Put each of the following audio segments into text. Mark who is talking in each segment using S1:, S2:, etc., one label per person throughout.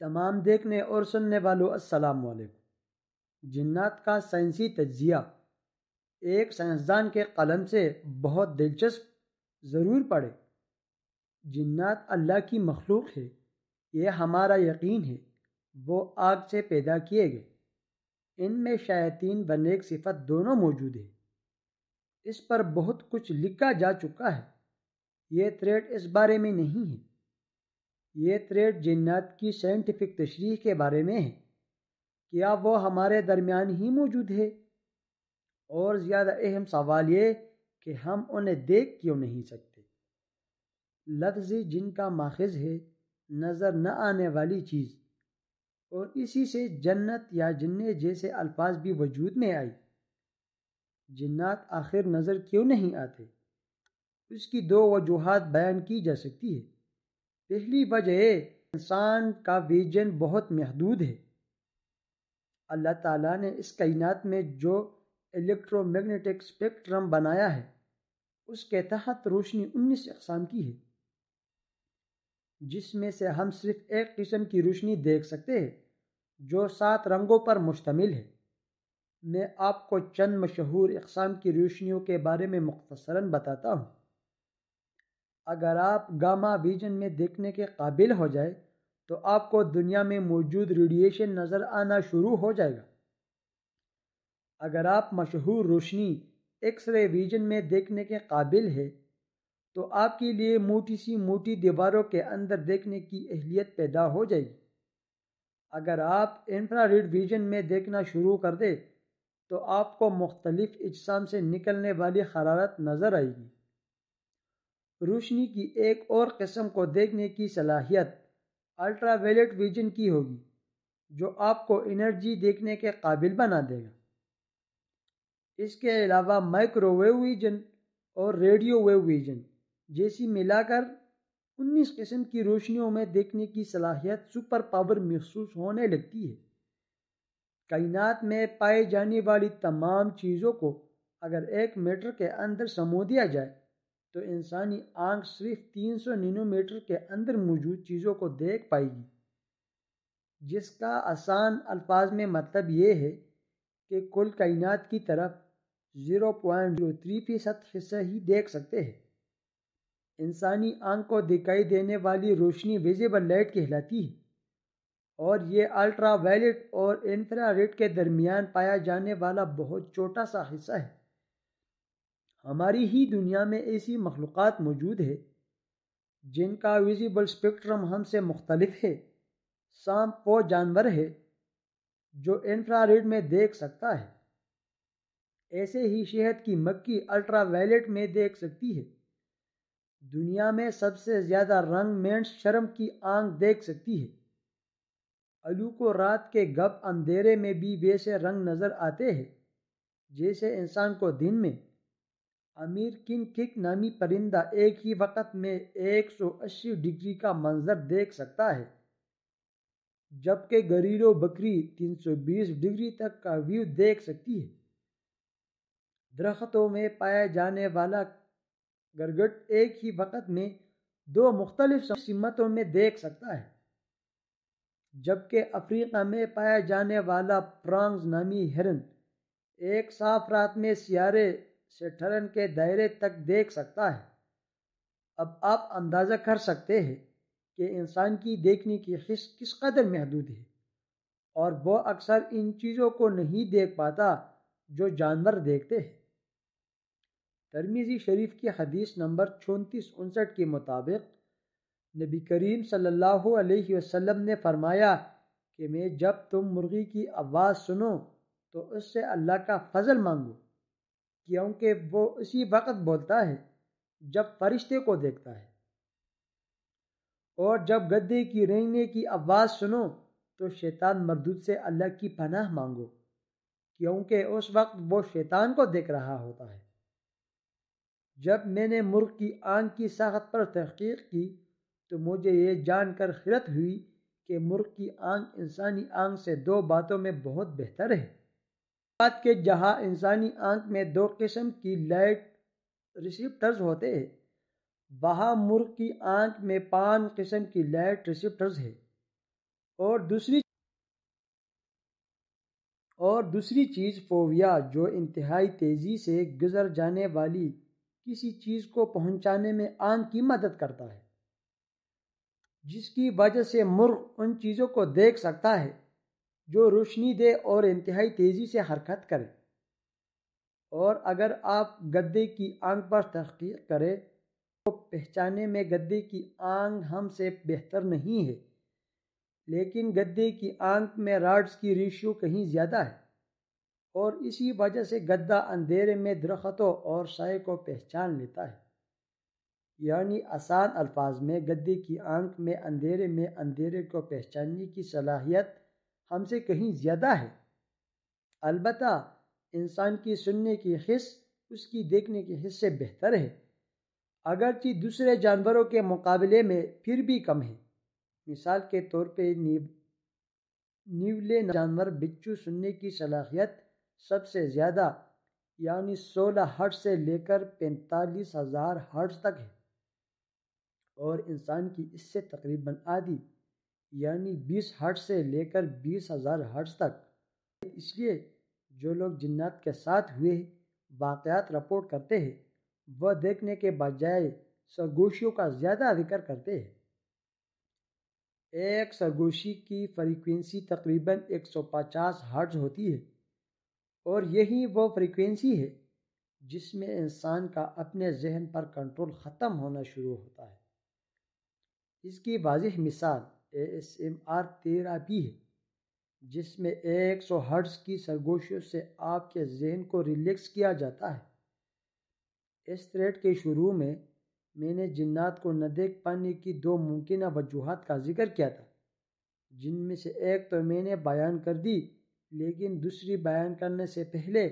S1: تمام دیکھنے اور سننے والوں السلام علیکم۔ جنات کا سائنسی تجزیہ ایک سائنسدان کے قلم سے بہت دلچسپ، ضرور پڑھیں۔ جنات اللہ کی مخلوق ہے، یہ ہمارا یقین ہے۔ وہ آگ سے پیدا کیے گئے۔ ان میں شیاطین و نیک صفت دونوں موجود ہیں۔ اس پر بہت کچھ لکھا جا چکا ہے، یہ تھریڈ اس بارے میں نہیں ہے۔ یہ تھریڈ جنات کی سائنٹیفک تشریح کے بارے میں ہے۔ کیا وہ ہمارے درمیان ہی موجود ہے؟ اور زیادہ اہم سوال یہ کہ ہم انہیں دیکھ کیوں نہیں سکتے؟ لفظ جن کا ماخذ ہے نظر نہ آنے والی چیز، اور اسی سے جنت یا جنہ جیسے الفاظ بھی وجود میں آئی۔ جنات آخر نظر کیوں نہیں آتے؟ اس کی دو وجوہات بیان کی جا سکتی ہے۔ پہلی وجہ ہے انسان کا ویژن بہت محدود ہے۔ اللہ تعالیٰ نے اس کائنات میں جو الیکٹرو میگنیٹک اسپیکٹرم بنایا ہے، اس کے تحت روشنی 19 اقسام کی ہے، جس میں سے ہم صرف ایک قسم کی روشنی دیکھ سکتے ہیں جو 7 رنگوں پر مشتمل ہے۔ میں آپ کو چند مشہور اقسام کی روشنیوں کے بارے میں مختصراً بتاتا ہوں۔ اگر آپ گاما ویژن میں دیکھنے کے قابل ہو جائے تو آپ کو دنیا میں موجود ریڈیشن نظر آنا شروع ہو جائے گا۔ اگر آپ مشہور روشنی ایکس رے ویژن میں دیکھنے کے قابل ہے تو آپ کے لیے موٹی سی موٹی دیواروں کے اندر دیکھنے کی اہلیت پیدا ہو جائے گی۔ اگر آپ انفرا ریڈ ویژن میں دیکھنا شروع کر دیں تو آپ کو مختلف اجسام سے نکلنے والی حرارت نظر آئے گی۔ روشنی کی ایک اور قسم کو دیکھنے کی صلاحیت الٹرا وائلیٹ ویژن کی ہوگی، جو آپ کو انرجی دیکھنے کے قابل بنا دے گا۔ اس کے علاوہ مائکرو ویو ویژن اور ریڈیو ویو ویژن جیسی ملا کر 19 قسم کی روشنیوں میں دیکھنے کی صلاحیت سپر پاور محسوس ہونے لگتی ہے۔ کائنات میں پائی جانے والی تمام چیزوں کو اگر 1 میٹر کے اندر سمو دیا جائے تو انسانی آنکھ صرف 300 نینو میٹر کے اندر موجود چیزوں کو دیکھ پائے گی، جس کا آسان الفاظ میں مطلب یہ ہے کہ کل کائنات کی طرف 0.03% حصہ ہی دیکھ سکتے ہیں۔ انسانی آنکھ کو دکھائی دینے والی روشنی ویزیبل لائٹ کہلاتی ہے، اور یہ الٹرا وائلیٹ اور انفرا ریڈ کے درمیان پایا جانے والا بہت چھوٹا سا حصہ ہے۔ ہماری ہی دنیا میں ایسی مخلوقات موجود ہیں جن کا ویزیبل اسپیکٹرم ہم سے مختلف ہے۔ سانپ وہ جانور ہے جو انفرا ریڈ میں دیکھ سکتا ہے۔ ایسے ہی شہد کی مکھی الٹرا وائلیٹ میں دیکھ سکتی ہے۔ دنیا میں سب سے زیادہ رنگ مینڈس شرم کی آنکھ دیکھ سکتی ہے۔ الو کو رات کے گپ اندھیرے میں بھی ویسے رنگ نظر آتے ہیں جیسے انسان کو دن میں۔ امیر کنکک نامی پرندہ ایک ہی وقت میں 180 ڈگری کا منظر دیکھ سکتا ہے، جبکہ گھریلو بکری 320 ڈگری تک کا ویو دیکھ سکتی ہے۔ درختوں میں پایا جانے والا گرگٹ ایک ہی وقت میں 2 مختلف سمتوں میں دیکھ سکتا ہے، جبکہ افریقہ میں پایا جانے والا پرانگز نامی ہرن ایک صاف رات میں سیارے سیٹرن کے دائرے تک دیکھ سکتا ہے۔ اب آپ اندازہ کر سکتے ہیں کہ انسان کی دیکھنے کی حس کس قدر محدود ہے، اور وہ اکثر ان چیزوں کو نہیں دیکھ پاتا جو جانور دیکھتے ہیں۔ ترمذی شریف کی حدیث نمبر 3459 کے مطابق نبی کریم صلی اللہ علیہ وسلم نے فرمایا کہ میں جب تم مرغی کی آواز سنو تو اس سے اللہ کا فضل مانگو، کیونکہ وہ اسی وقت بولتا ہے جب فرشتے کو دیکھتا ہے۔ اور جب گدھے کی رینگنے کی آواز سنو تو شیطان مردود سے اللہ کی پناہ مانگو، کیونکہ اس وقت وہ شیطان کو دیکھ رہا ہوتا ہے۔ جب میں نے مرغ کی آنکھ کی ساخت پر تحقیق کی تو مجھے یہ جان کر حیرت ہوئی کہ مرغ کی آنکھ انسانی آنکھ سے 2 باتوں میں بہت بہتر ہے۔ بات کہ جہاں انسانی آنکھ میں 2 قسم کی لائٹ ریسیپٹرز ہوتے ہیں، وہاں مرغ کی آنکھ میں 5 قسم کی لائٹ ریسیپٹرز ہیں۔ اور دوسری چیز فوبیا، جو انتہائی تیزی سے گزر جانے والی کسی چیز کو پہنچانے میں آنکھ کی مدد کرتا ہے، جس کی وجہ سے مرغ ان چیزوں کو دیکھ سکتا ہے جو روشنی دے اور انتہائی تیزی سے حرکت کرے۔ اور اگر آپ گدے کی آنکھ پر تحقیق کریں تو پہچانے میں گدے کی آنکھ ہم سے بہتر نہیں ہے، لیکن گدے کی آنکھ میں راڈز کی ریشیو کہیں زیادہ ہے، اور اسی وجہ سے گدھا اندھیرے میں درختوں اور سائے کو پہچان لیتا ہے۔ یعنی آسان الفاظ میں، گدھے کی آنکھ میں اندھیرے کو پہچاننے کی صلاحیت ہم سے کہیں زیادہ ہے۔ البتہ انسان کی سننے کی حس اس کی دیکھنے کی حس سے بہتر ہے، اگرچہ دوسرے جانوروں کے مقابلے میں پھر بھی کم ہے۔ مثال کے طور پہ نیولے جانور بچھو سننے کی صلاحیت سب سے زیادہ، یعنی 16 ہرٹز سے لے کر 45,000 ہرٹز تک ہے، اور انسان کی اس سے تقریباً آدھی، یعنی 20 ہرٹز سے لے کر 20,000 ہرٹز تک۔ اس لیے جو لوگ جنات کے ساتھ ہوئے واقعات رپورٹ کرتے ہیں، وہ دیکھنے کے بجائے سرگوشیوں کا زیادہ ذکر کرتے ہیں۔ ایک سرگوشی کی فریکوینسی تقریباً 150 ہرٹز ہوتی ہے، اور یہی وہ فریکوینسی ہے جس میں انسان کا اپنے ذہن پر کنٹرول ختم ہونا شروع ہوتا ہے۔ اس کی واضح مثال ASMR تھراپی ہے، جس میں 100 ہرٹز کی سرگوشیوں سے آپ کے ذہن کو ریلیکس کیا جاتا ہے۔ اس تھریڈ کے شروع میں نے جنات کو نہ دیکھ پانے کی 2 ممکنہ وجوہات کا ذکر کیا تھا، جن میں سے ایک تو میں نے بیان کر دی، لیکن دوسری بیان کرنے سے پہلے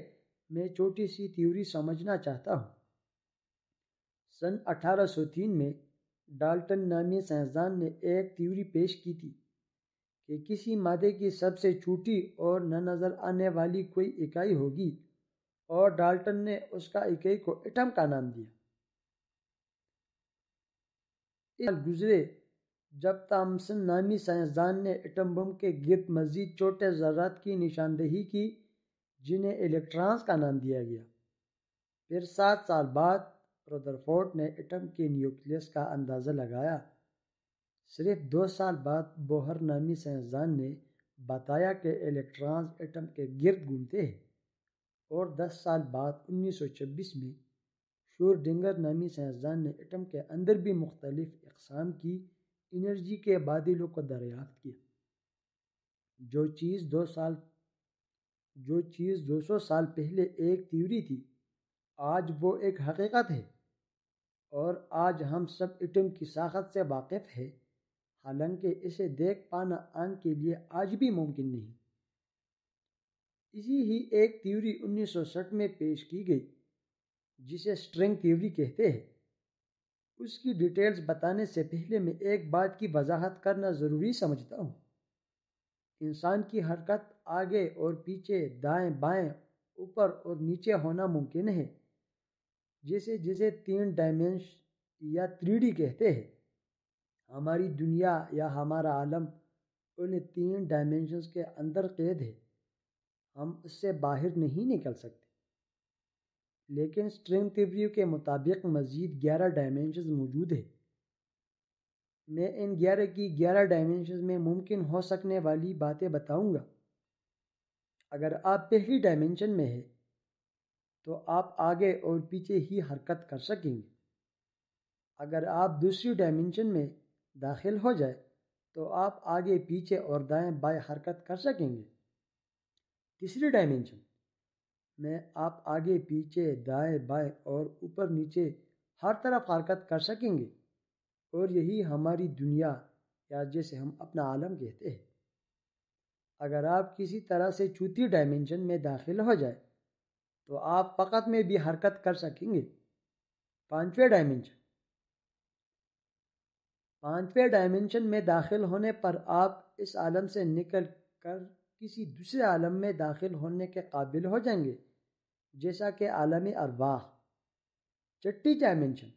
S1: میں چھوٹی سی تھیوری سمجھنا چاہتا ہوں۔ سن 1803 میں ڈالٹن نامی سائنسدان نے ایک تھیوری پیش کی تھی کہ کسی مادے کی سب سے چھوٹی اور نہ نظر آنے والی کوئی اکائی ہوگی، اور ڈالٹن نے اس کا اکائی کو ایٹم کا نام دیا۔ اس سال گزرے جب تھامسن نامی سائنسدان نے ایٹم بم کے گرد مزید چھوٹے ذرات کی نشاندہی کی، جنہیں الیکٹرانز کا نام دیا گیا۔ پھر 7 سال بعد رودرفورڈ نے ایٹم کے نیوکلیس کا اندازہ لگایا۔ صرف 2 سال بعد بوہر نامی سائنسدان نے بتایا کہ الیکٹرانز ایٹم کے گرد گھومتے ہیں، اور 10 سال بعد 1926 میں شورڈنگر نامی سائنسدان نے ایٹم کے اندر بھی مختلف اقسام کی انرجی کے بادلوں کو دریافت کیا۔ جو چیز 200 سال پہلے ایک تھیوری تھی، آج وہ ایک حقیقت ہے، اور آج ہم سب ایٹم کی ساخت سے واقف ہیں، حالانکہ اسے دیکھ پانا آنکھ کے لیے آج بھی ممکن نہیں۔ اسی ہی ایک تھیوری 1960 میں پیش کی گئی، جسے اسٹرنگ تھیوری کہتے ہیں۔ اس کی ڈیٹیلز بتانے سے پہلے میں ایک بات کی وضاحت کرنا ضروری سمجھتا ہوں۔ انسان کی حرکت آگے اور پیچھے، دائیں بائیں، اوپر اور نیچے ہونا ممکن ہے، جسے 3 ڈائمینشن یا 3D کہتے ہیں۔ ہماری دنیا یا ہمارا عالم ان 3 ڈائمینشنز کے اندر قید ہے، ہم اس سے باہر نہیں نکل سکتے۔ لیکن اسٹرنگ تھیوری کے مطابق مزید 11 ڈائمینشنز موجود ہیں۔ میں ان 11 کی 11 ڈائمینشنز میں ممکن ہو سکنے والی باتیں بتاؤں گا۔ اگر آپ پہلی ڈائمینشن میں ہیں تو آپ آگے اور پیچھے ہی حرکت کر سکیں گے۔ اگر آپ دوسری ڈائمینشن میں داخل ہو جائے تو آپ آگے پیچھے اور دائیں بائیں حرکت کر سکیں گے۔ تیسری ڈائمینشن میں آپ آگے پیچھے، دائیں بائیں اور اوپر نیچے ہر طرف حرکت کر سکیں گے، اور یہی ہماری دنیا یا جسے ہم اپنا عالم کہتے ہیں۔ اگر آپ کسی طرح سے چوتھی ڈائمینشن میں داخل ہو جائے تو آپ فقط میں بھی حرکت کر سکیں گے۔ پانچویں ڈائمینشن میں داخل ہونے پر آپ اس عالم سے نکل کر کسی دوسرے عالم میں داخل ہونے کے قابل ہو جائیں گے، جیسا کہ عالم ارواح۔ چھٹی ڈائمینشن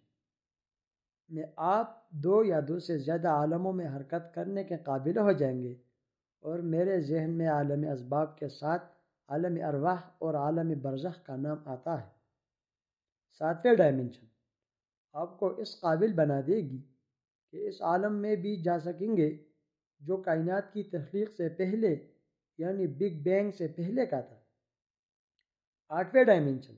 S1: میں آپ 2 یا 2 سے زیادہ عالموں میں حرکت کرنے کے قابل ہو جائیں گے، اور میرے ذہن میں عالم اسباب کے ساتھ عالم ارواح اور عالم برزخ کا نام آتا ہے۔ ساتویں ڈائمنشن آپ کو اس قابل بنا دے گی کہ اس عالم میں بھی جا سکیں گے جو کائنات کی تخلیق سے پہلے یعنی بگ بینگ سے پہلے کا تھا۔ آٹھویں ڈائمنشن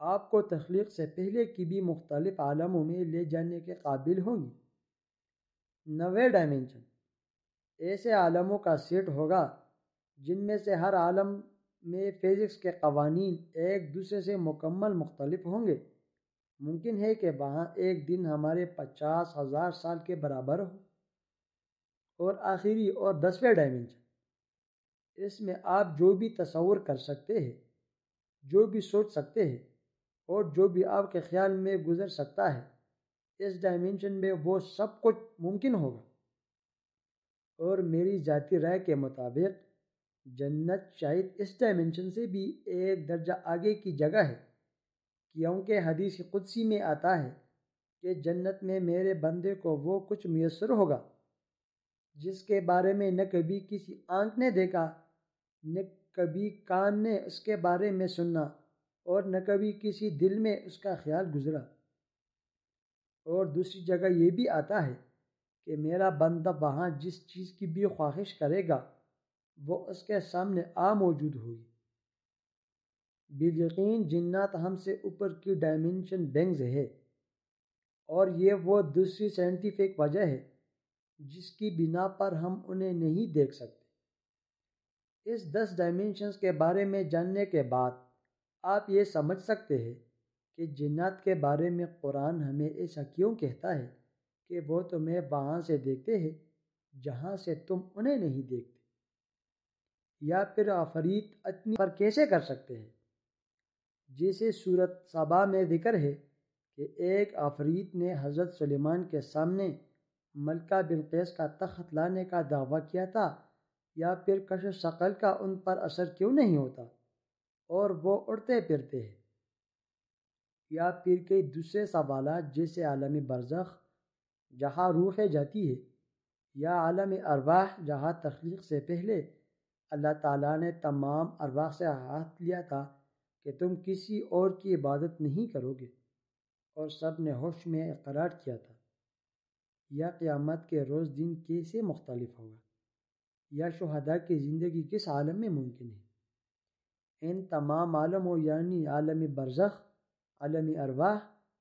S1: آپ کو تخلیق سے پہلے کی بھی مختلف عالموں میں لے جانے کے قابل ہوگی۔ نویں ڈائمنشن ایسے عالموں کا سیٹ ہوگا جن میں سے ہر عالم میں فزکس کے قوانین ایک دوسرے سے مکمل مختلف ہوں گے۔ ممکن ہے کہ وہاں ایک دن ہمارے 50,000 سال کے برابر ہو۔ اور آخری اور 10ویں ڈائمنشن اس میں آپ جو بھی تصور کر سکتے ہیں، جو بھی سوچ سکتے ہیں اور جو بھی آپ کے خیال میں گزر سکتا ہے، اس ڈائمنشن میں وہ سب کچھ ممکن ہوگا۔ اور میری ذاتی رائے کے مطابق جنت شاید اس ڈائمنشن سے بھی ایک درجہ آگے کی جگہ ہے، کیونکہ حدیث قدسی میں آتا ہے کہ جنت میں میرے بندے کو وہ کچھ میسر ہوگا جس کے بارے میں نہ کبھی کسی آنکھ نے دیکھا، نہ کبھی کان نے اس کے بارے میں سنا، اور نہ کبھی کسی دل میں اس کا خیال گزرا۔ اور دوسری جگہ یہ بھی آتا ہے کہ میرا بندہ وہاں جس چیز کی بھی خواہش کرے گا وہ اس کے سامنے موجود ہوگی۔ بالیقین جنات ہم سے اوپر کی ڈائمنشن بینگز ہے، اور یہ وہ دوسری سائنٹیفک وجہ ہے جس کی بنا پر ہم انہیں نہیں دیکھ سکتے۔ اس 10 ڈائمنشنز کے بارے میں جاننے کے بعد آپ یہ سمجھ سکتے ہیں کہ جنات کے بارے میں قرآن ہمیں ایسا کیوں کہتا ہے کہ وہ تمہیں وہاں سے دیکھتے ہیں جہاں سے تم انہیں نہیں دیکھتے، یا پھر عفریت اتنی پر کیسے کر سکتے ہیں۔ جیسے سورۃ سبا میں ذکر ہے کہ ایک عفریت نے حضرت سلیمان کے سامنے ملکہ بلقیس کا تخت لانے کا دعویٰ کیا تھا، یا پھر کشف ثقل کا ان پر اثر کیوں نہیں ہوتا اور وہ اڑتے پھرتے ہیں، یا پھر کئی دوسرے سوالات جیسے عالم برزخ جہاں روحیں جاتی ہے، یا عالم ارواح جہاں تخلیق سے پہلے اللہ تعالیٰ نے تمام ارواح سے عہد لیا تھا کہ تم کسی اور کی عبادت نہیں کرو گے، اور سب نے ہوش میں اقرار کیا تھا، یا قیامت کے روز دن کیسے مختلف ہوگا، یا شہداء کی زندگی کس عالم میں ممکن ہے۔ ان تمام عالموں یعنی عالم برزخ، عالم ارواح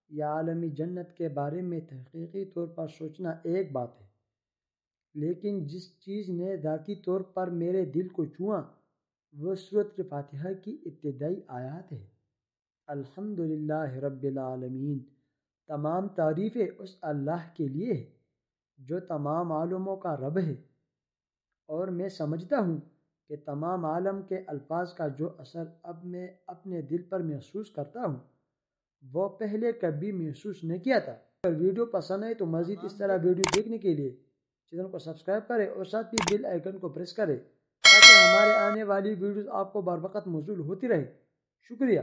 S1: یا عالم جنت کے بارے میں تحقیقی طور پر سوچنا ایک بات ہے، لیکن جس چیز نے ذاتی طور پر میرے دل کو چھوا وہ سورۃ فاتحہ کی ابتدائی آیات ہے۔ الحمدللہ رب العالمین، تمام تعریفیں اس اللہ کے لیے ہے جو تمام عالموں کا رب ہے، اور میں سمجھتا ہوں کہ تمام عالم کے الفاظ کا جو اثر اب میں اپنے دل پر محسوس کرتا ہوں وہ پہلے کبھی محسوس نہیں کیا تھا۔ اگر ویڈیو پسند آئے تو مزید اس طرح ویڈیو دیکھنے کے لیے چینل کو سبسکرائب کریں اور ساتھ ہی بیل آئیکن کو پریس کریں تاکہ ہمارے آنے والی ویڈیوز آپ کو بر وقت موصول ہوتی رہے۔ شکریہ۔